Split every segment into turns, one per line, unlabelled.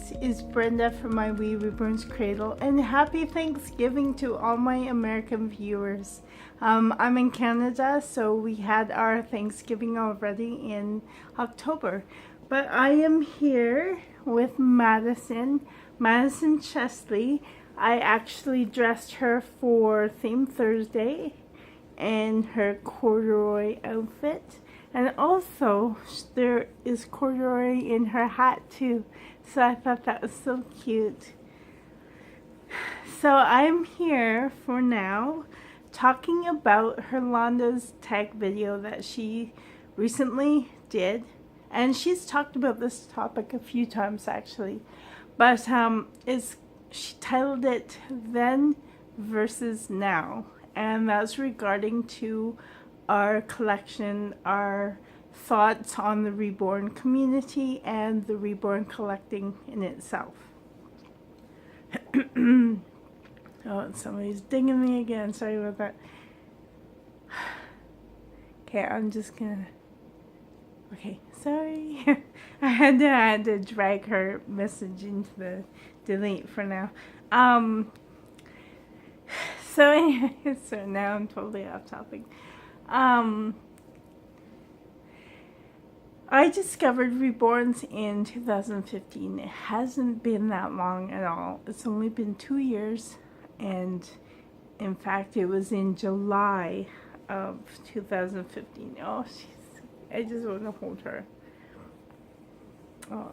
this is Brenda from my Reborn's Cradle, and happy Thanksgiving to all my American viewers. I'm in Canada, so we had our Thanksgiving already in October. But I am here with Madison Chesley. I actually dressed her for Theme Thursday in her corduroy outfit. And also, there is corduroy in her hat too. So I thought that was so cute. So I'm here for now talking about Herlonda's tag video that she recently did. And she's talked about this topic a few times actually. But she titled it Then versus Now. And that's regarding to our collection, our thoughts on the Reborn community and the Reborn collecting in itself. Oh, somebody's dinging me again. Sorry about that. Okay, I'm just gonna... Okay, sorry. I had to drag her message into the delete for now. So anyway, so now I'm totally off topic. I discovered Reborns in 2015. It hasn't been that long at all. It's only been 2 years, and in fact it was in July of 2015. Oh, I just want to hold her. Oh.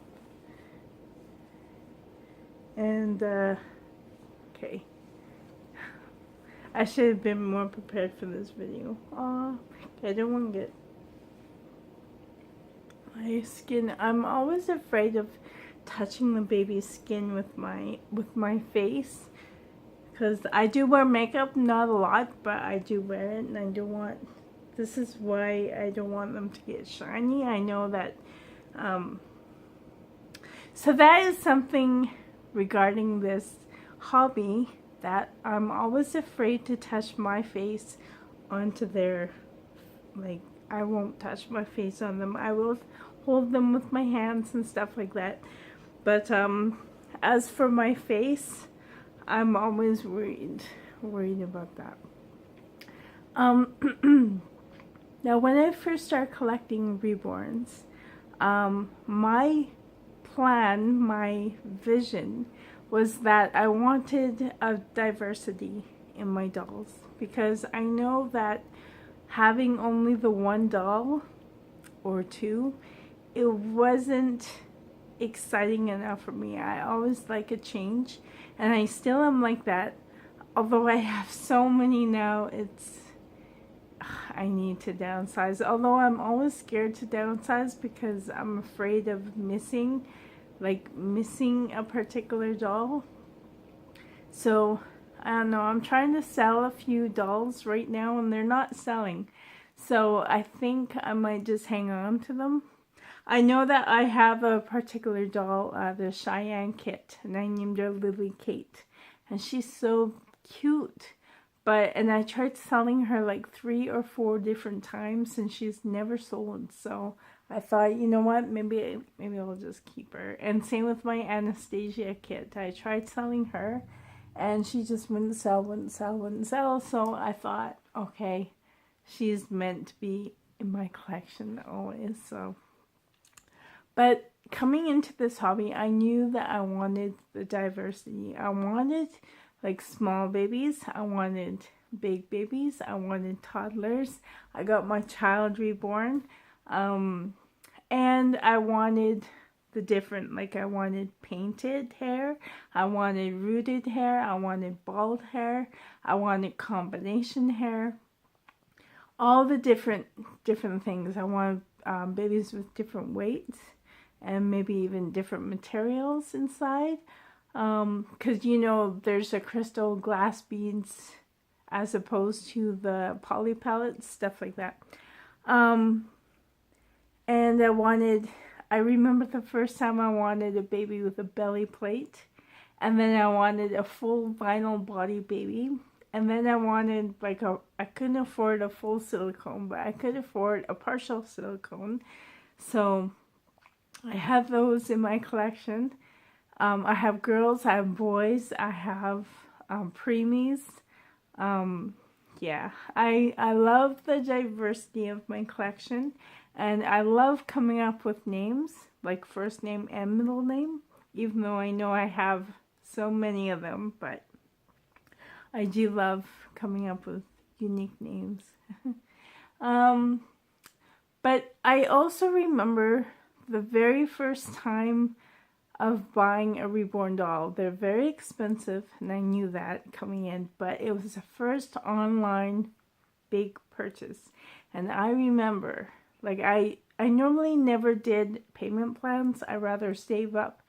And okay, I should have been more prepared for this video. Oh, okay, I don't want to get my skin. I'm always afraid of touching the baby's skin with my face, because I do wear makeup, not a lot, but I do wear it, and I don't want. This is why I don't want them to get shiny. I know that. So that is something regarding this hobby, that I'm always afraid to touch my face onto their, like, I won't touch my face on them. I will hold them with my hands and stuff like that. But as for my face, I'm always worried about that. Now, when I first started collecting Reborns, my plan, my vision was that I wanted a diversity in my dolls, because I know that having only the one doll or two, it wasn't exciting enough for me. I always like a change, and I still am like that. Although I have so many now, I need to downsize. Although I'm always scared to downsize because I'm afraid of missing a particular doll. So I don't know, I'm trying to sell a few dolls right now and they're not selling. So I think I might just hang on to them. I know that I have a particular doll, the Cheyenne kit, and I named her Lily Kate. And she's so cute. And I tried selling her like 3 or 4 different times and she's never sold. So I thought, you know what, maybe I'll just keep her. And same with my Anastasia kit. I tried selling her and she just wouldn't sell. So I thought, okay, she's meant to be in my collection always. So, but coming into this hobby, I knew that I wanted the diversity. I wanted like small babies, I wanted big babies, I wanted toddlers. I got my child reborn, and I wanted the different, like I wanted painted hair, I wanted rooted hair, I wanted bald hair, I wanted combination hair, all the different things. I wanted babies with different weights and maybe even different materials inside. Because you know there's a crystal glass beads as opposed to the poly pellets, stuff like that. And I remember the first time I wanted a baby with a belly plate, and then I wanted a full vinyl body baby, and then I wanted like I couldn't afford a full silicone, but I could afford a partial silicone, so I have those in my collection. I have girls, I have boys, I have preemies. Yeah, I love the diversity of my collection, and I love coming up with names, like first name and middle name, even though I know I have so many of them, but I do love coming up with unique names. But I also remember the very first time of buying a Reborn doll. They're very expensive, and I knew that coming in, but it was the first online big purchase. And I remember, like, I normally never did payment plans. I rather save up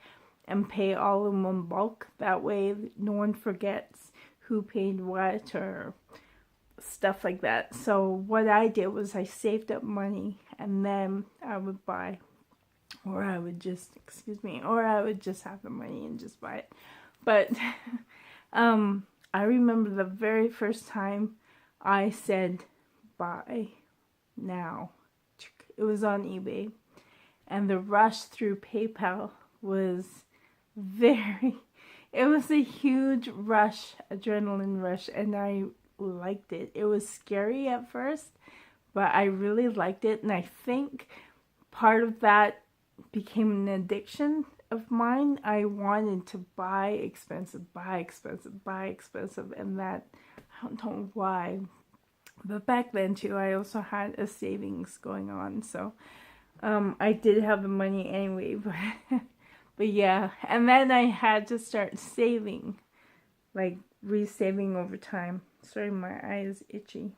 and pay all in one bulk. That way no one forgets who paid what or stuff like that. So what I did was I saved up money, and then I would buy, or I would just, or I would just have the money and just buy it. But I remember the very first time I said buy now. It was on eBay, and the rush through PayPal was it was a huge rush, adrenaline rush, and I liked it. It was scary at first, but I really liked it, and I think part of that became an addiction of mine. I wanted to buy expensive, and that, I don't know why, but back then too, I also had a savings going on, so I did have the money anyway, but yeah, and then I had to start saving, like resaving over time. Sorry, my eye is itchy.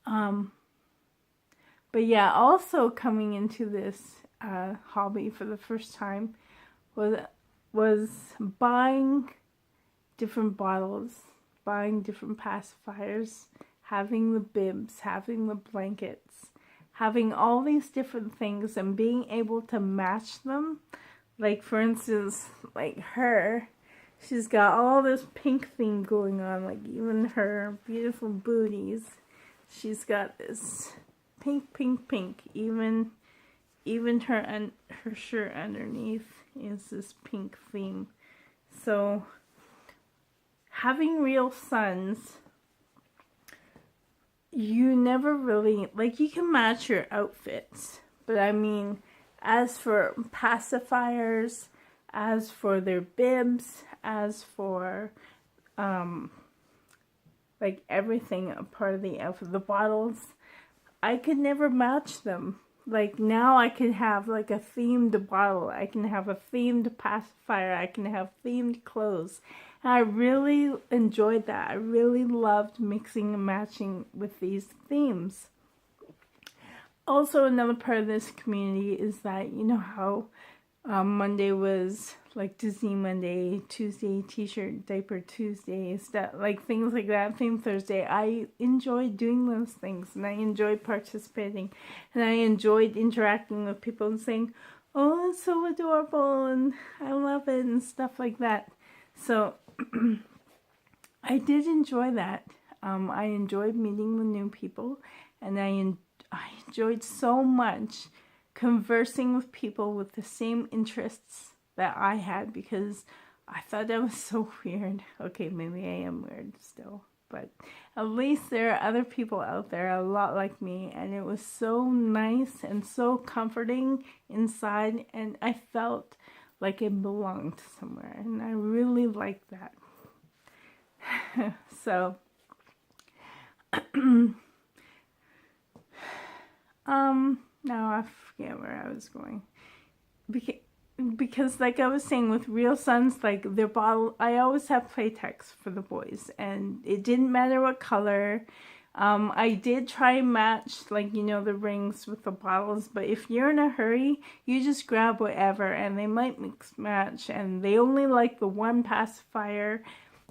But yeah, also coming into this hobby for the first time was buying different bottles, buying different pacifiers, having the bibs, having the blankets, having all these different things, and being able to match them. Like, for instance, like her, she's got all this pink theme going on, like even her beautiful booties, she's got this pink. Even her shirt underneath is this pink theme. So having real sons, you never really, like, you can match your outfits, but I mean, as for pacifiers, as for their bibs, as for like everything, a part of the outfit, the bottles, I could never match them. Like, now I can have like a themed bottle, I can have a themed pacifier, I can have themed clothes. And I really enjoyed that. I really loved mixing and matching with these themes. Also, another part of this community is that, you know how Monday was like Disney Monday, Tuesday t-shirt diaper Tuesday, stuff like things like that, Theme Thursday. I enjoyed doing those things, and I enjoyed participating, and I enjoyed interacting with people and saying, oh, it's so adorable and I love it and stuff like that. So I did enjoy that. I enjoyed meeting with new people, and I enjoyed so much conversing with people with the same interests that I had, because I thought that was so weird. Okay, maybe I am weird still, but at least there are other people out there a lot like me, and it was so nice and so comforting inside, and I felt like it belonged somewhere, and I really liked that. So now I forget where I was going. Because like I was saying, with real sons, like their bottle, I always have Playtex for the boys, and it didn't matter what color. I did try and match, like, you know, the rings with the bottles, but if you're in a hurry, you just grab whatever, and they might mix match, and they only like the one pacifier.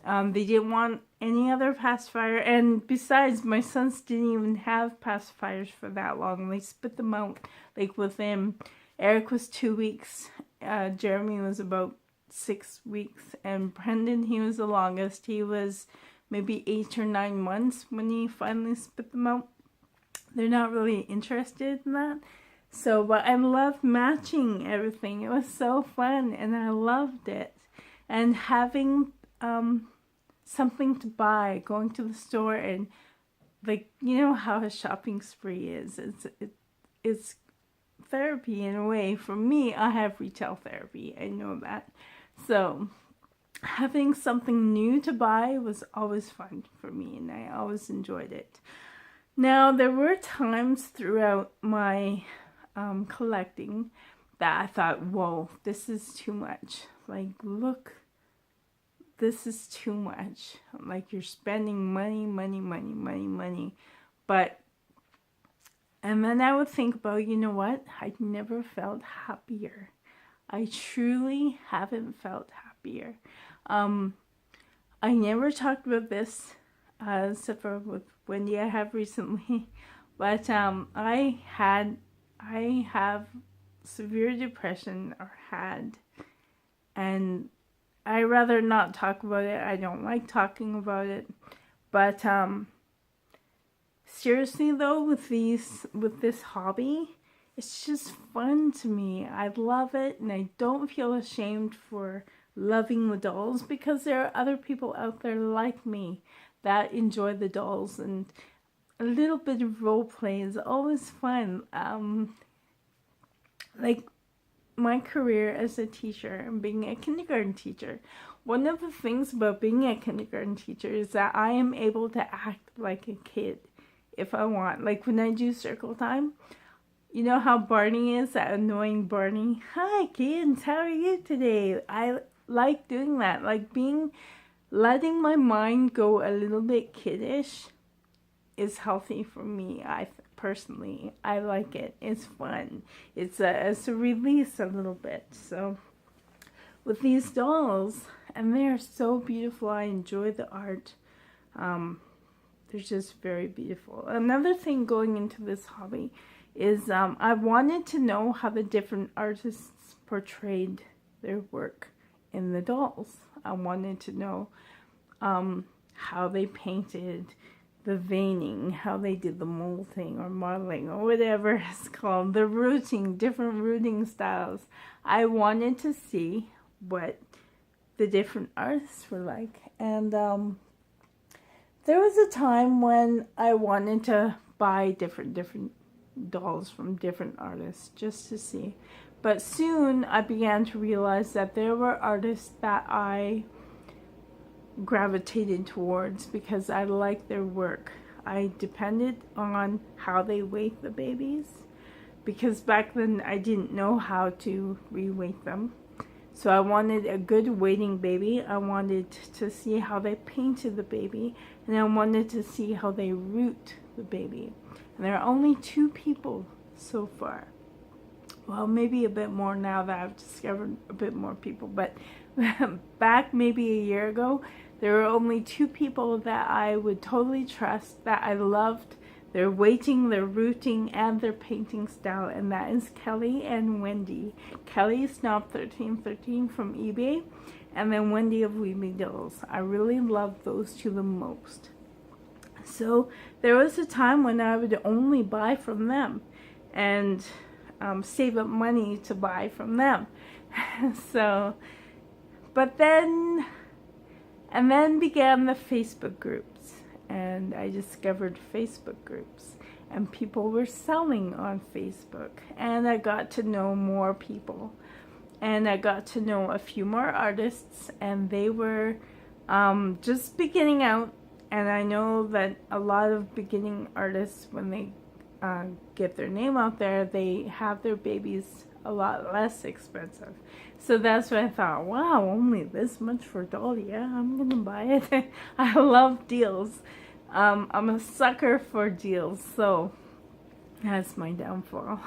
They didn't want any other pacifier, and besides, my sons didn't even have pacifiers for that long. They spit them out like within, Eric was 2 weeks, Jeremy was about 6 weeks, and Brendan, he was the longest. He was maybe 8 or 9 months when he finally spit them out. They're not really interested in that. So, but I loved matching everything. It was so fun, and I loved it. And having something to buy, going to the store, and like, you know how a shopping spree is. It's therapy in a way. For me, I have retail therapy. I know that. So having something new to buy was always fun for me, and I always enjoyed it. Now, there were times throughout my collecting that I thought, whoa, this is too much. Like, look, this is too much. Like, you're spending money. But, and then I would think about, you know what? I never felt happier. I truly haven't felt happier. I never talked about this, except for with Wendy I have recently, but I have severe depression, or had, and I rather not talk about it. I don't like talking about it, but seriously though, with this hobby, it's just fun to me. I love it, and I don't feel ashamed for loving the dolls, because there are other people out there like me that enjoy the dolls, and a little bit of role play is always fun. Like my career as a teacher and being a kindergarten teacher, one of the things about being a kindergarten teacher is that I am able to act like a kid if I want. Like when I do circle time, you know how Barney is, that annoying Barney? Hi kids, how are you today? I like doing that, like letting my mind go a little bit kiddish is healthy for me. Personally, I like it. It's fun. It's a release a little bit. So with these dolls, and they are so beautiful. I enjoy the art. They're just very beautiful. Another thing going into this hobby is I wanted to know how the different artists portrayed their work in the dolls. I wanted to know how they painted, the veining, how they did the molding or modeling or whatever it's called, the rooting, different rooting styles. I wanted to see what the different artists were like. And there was a time when I wanted to buy different dolls from different artists just to see. But soon I began to realize that there were artists that I gravitated towards because I liked their work. I depended on how they weight the babies, because back then I didn't know how to re-weight them. So I wanted a good weighting baby. I wanted to see how they painted the baby, and I wanted to see how they root the baby. And there are only 2 people so far. Well, maybe a bit more now that I've discovered a bit more people, but back maybe a year ago, there were only 2 people that I would totally trust, that I loved their weighting, their rooting, and their painting style, and that is Kelly and Wendy. Kelly is Snob1313 from eBay, and then Wendy of Weebly Dolls. I really loved those 2 the most. So there was a time when I would only buy from them, and save up money to buy from them. So, but then, and then began the Facebook groups, and I discovered Facebook groups, and people were selling on Facebook, and I got to know more people, and I got to know a few more artists, and they were just beginning out. And I know that a lot of beginning artists, when they get their name out there, they have their babies a lot less expensive. So that's what I thought, wow, only this much for a doll? Yeah, I'm gonna buy it. I love deals. I'm a sucker for deals, so that's my downfall.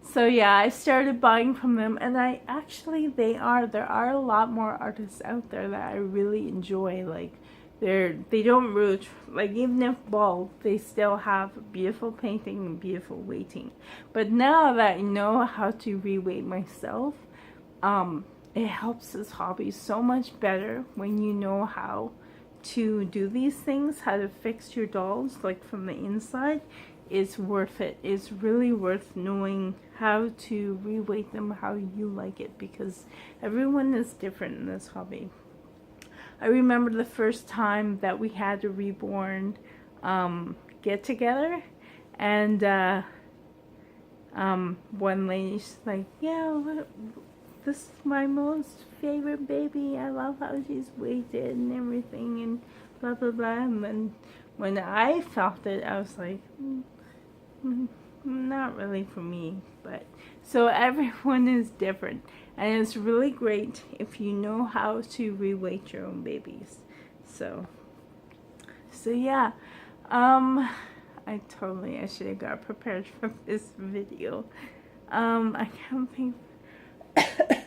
So yeah, I started buying from them, and there are a lot more artists out there that I really enjoy. Like, they don't root, like even if bald, they still have beautiful painting and beautiful weighting. But now that I know how to re-weight myself, it helps this hobby so much better when you know how to do these things, how to fix your dolls, like from the inside. it's worth it. It's really worth knowing how to reweight them how you like it, because everyone is different in this hobby. I remember the first time that we had a Reborn get together, and one lady's like, yeah, this is my most favorite baby. I love how she's weighted and everything and blah blah blah. And then when I felt it, I was like, not really for me. But so everyone is different, and it's really great if you know how to reweight your own babies. So yeah, I should have got prepared for this video. I can't think.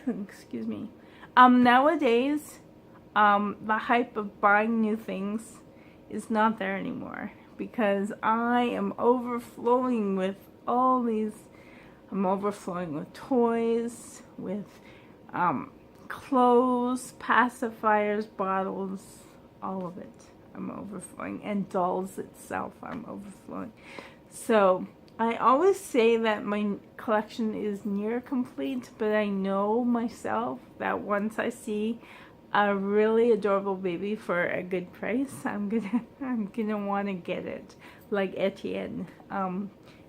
Excuse me. Nowadays, the hype of buying new things is not there anymore, because I am overflowing with all these. I'm overflowing with toys, with clothes, pacifiers, bottles, all of it. I'm overflowing, and dolls itself, I'm overflowing. So I always say that my collection is near complete, but I know myself that once I see a really adorable baby for a good price, I'm gonna want to get it. Like Etienne,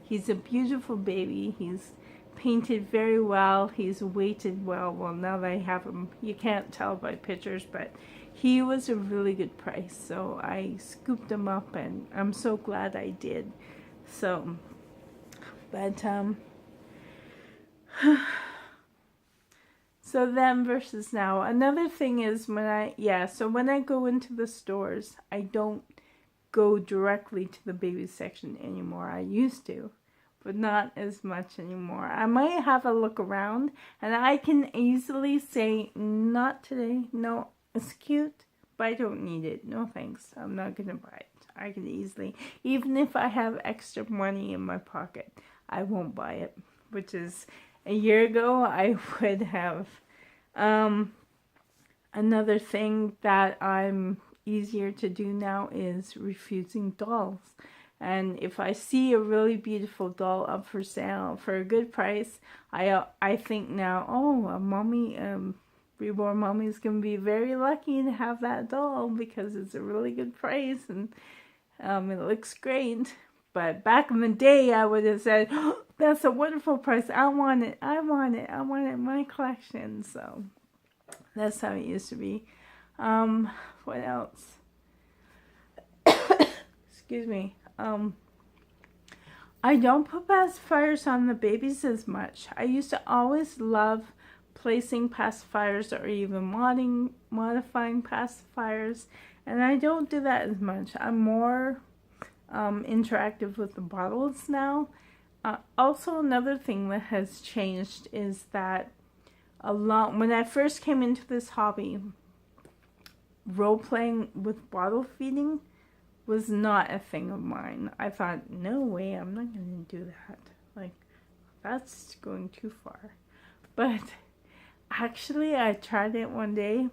he's a beautiful baby. He's painted very well. He's weighted well. Well, now that I have him, you can't tell by pictures, but he was a really good price. So I scooped him up, and I'm so glad I did. So, but so then versus now. Another thing is when I go into the stores, I don't go directly to the baby section anymore. I used to, but not as much anymore. I might have a look around, and I can easily say, not today. No, it's cute, but I don't need it. No thanks. I'm not gonna buy it. I can easily, even if I have extra money in my pocket, I won't buy it. Which is, a year ago I would have. Another thing that I'm easier to do now is refusing dolls. And if I see a really beautiful doll up for sale for a good price, I think now, oh, a mommy, Reborn mommy is going to be very lucky to have that doll, because it's a really good price and it looks great. But back in the day, I would have said, oh, that's a wonderful price. I want it. I want it. I want it in my collection. So that's how it used to be. What else? Excuse me. I don't put pacifiers on the babies as much. I used to always love placing pacifiers or even modifying pacifiers, and I don't do that as much. I'm more interactive with the bottles now. Also, another thing that has changed is that when I first came into this hobby, role-playing with bottle feeding was not a thing of mine. I thought, no way, I'm not going to do that. Like, that's going too far. But actually, I tried it one day,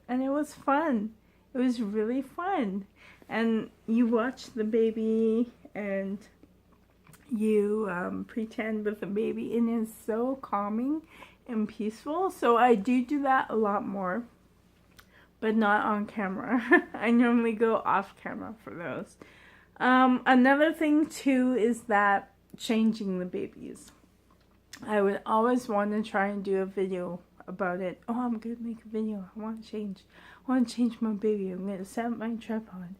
and it was fun. It was really fun. And you watch the baby, and you pretend with the baby, and it's so calming and peaceful. So I do that a lot more, but not on camera. I normally go off camera for those. Another thing too is that changing the babies. I would always want to try and do a video about it. Oh, I'm gonna make a video. I want to change my baby. I'm gonna set up my tripod.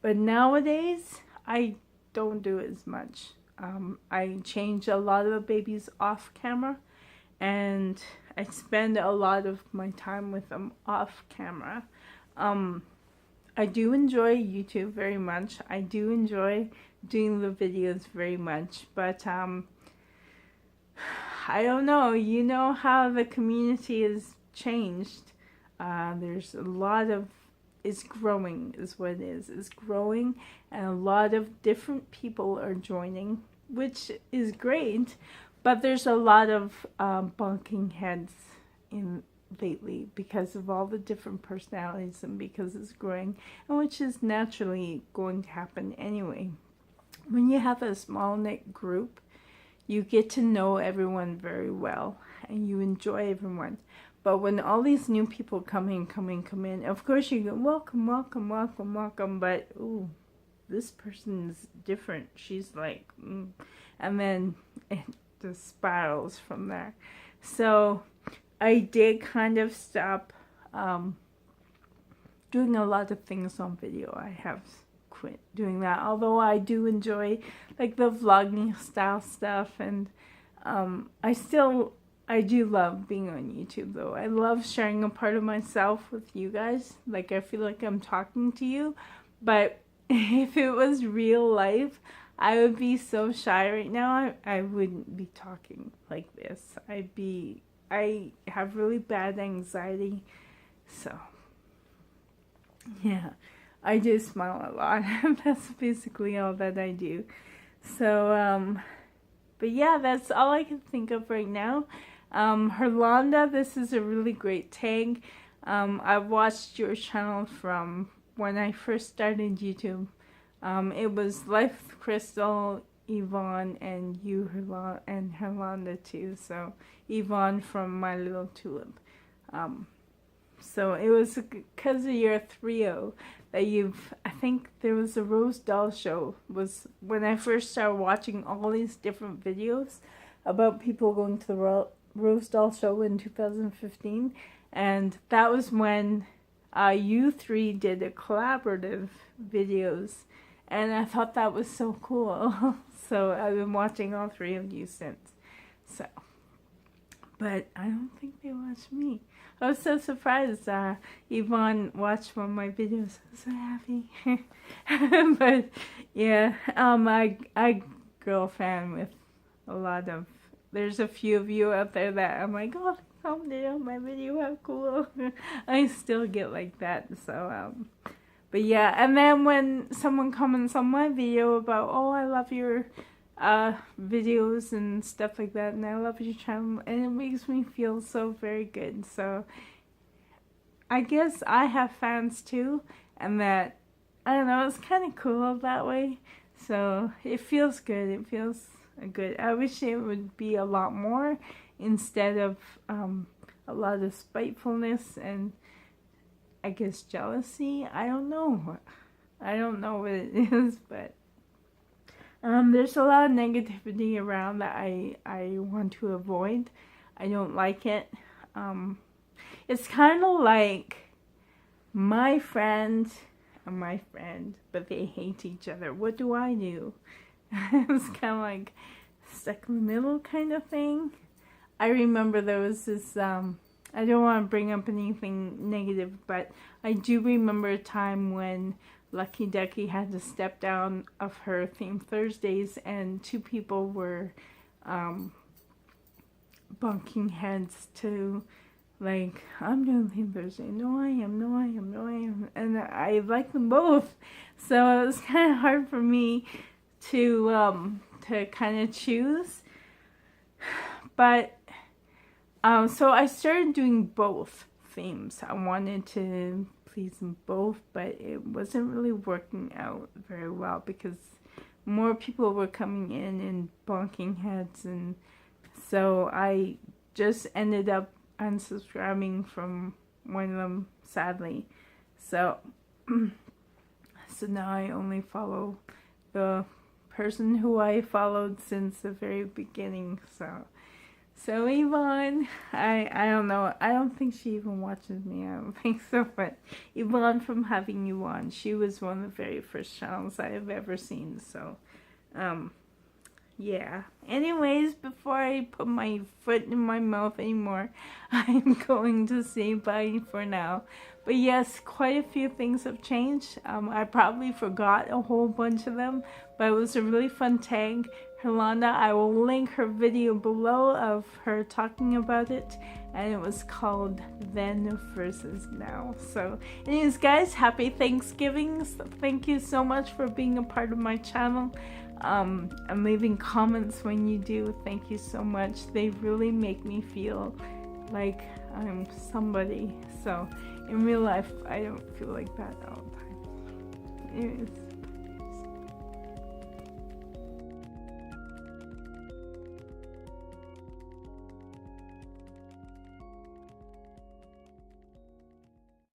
But nowadays, I don't do it as much. I change a lot of the babies off camera, and I spend a lot of my time with them off camera. I do enjoy YouTube very much. I do enjoy doing the videos very much, but I don't know. You know how the community has changed. There's a lot of, it's growing is what it is. It's growing, and a lot of different people are joining, which is great. But there's a lot of bunking heads in lately because of all the different personalities and because it's growing, and which is naturally going to happen anyway. when you have a small knit group, you get to know everyone very well and you enjoy everyone. But when all these new people come in, of course you go, welcome, welcome, welcome, welcome, but ooh, this person is different. She's like, and then it just spirals from there. So I did kind of stop doing a lot of things on video. I have quit doing that, although I do enjoy like the vlogging style stuff, and I do love being on YouTube though. I love sharing a part of myself with you guys. Like I feel like I'm talking to you, but if it was real life, I would be so shy right now. I wouldn't be talking like this. I have really bad anxiety, so yeah, I do smile a lot. That's basically all that I do. So, but yeah, that's all I can think of right now. Herlonda, this is a really great tag. I've watched your channel from when I first started YouTube. It was Life with Crystal, Yvonne, and you, and Herlonda too. So Yvonne from My Little Tulip. So it was because of your trio that I think there was a Rose Doll show, was when I first started watching all these different videos about people going to the Rose Doll show in 2015. And that was when you three did a collaborative videos. And I thought that was so cool. So I've been watching all three of you since. So, but I don't think they watched me. I was so surprised. Yvonne watched one of my videos. I was so happy. But yeah, I girl fan with a lot of. There's a few of you out there that I'm like, oh, they commented on my video. How cool! I still get like that. So but yeah, and then when someone comments on my video about, oh, I love your videos and stuff like that, and I love your channel, and it makes me feel so very good. So I guess I have fans too, and that, I don't know, it's kind of cool that way. So it feels good. It feels good. I wish it would be a lot more instead of a lot of spitefulness and I guess jealousy. I don't know. I don't know what it is, but there's a lot of negativity around that I want to avoid. I don't like it. It's kind of like my friend and my friend, but they hate each other. What do I do? It's kind of like stuck in the middle kind of thing. I remember there was this, I don't want to bring up anything negative, but I do remember a time when Lucky Ducky had to step down of her Theme Thursdays, and two people were bunking heads to, like, I'm doing Theme Thursday. No, I am. No, I am. No, I am. And I like them both. So it was kind of hard for me to kind of choose. But so I started doing both themes. I wanted to please them both, but it wasn't really working out very well because more people were coming in and bonking heads, and so I just ended up unsubscribing from one of them, sadly. So so now I only follow the person who I followed since the very beginning. So Yvonne, I don't know, I don't think she even watches me, I don't think so, but Yvonne from Having You On, she was one of the very first channels I have ever seen, so, yeah. Anyways, before I put my foot in my mouth anymore, I'm going to say bye for now. But yes, quite a few things have changed. I probably forgot a whole bunch of them, but it was a really fun tag. Herlonda, I will link her video below of her talking about it, and it was called Then versus Now. So anyways guys, happy Thanksgiving. Thank you so much for being a part of my channel, and leaving comments when you do. Thank you so much. They really make me feel like I'm somebody. So in real life, I don't feel like that all the time. Anyways.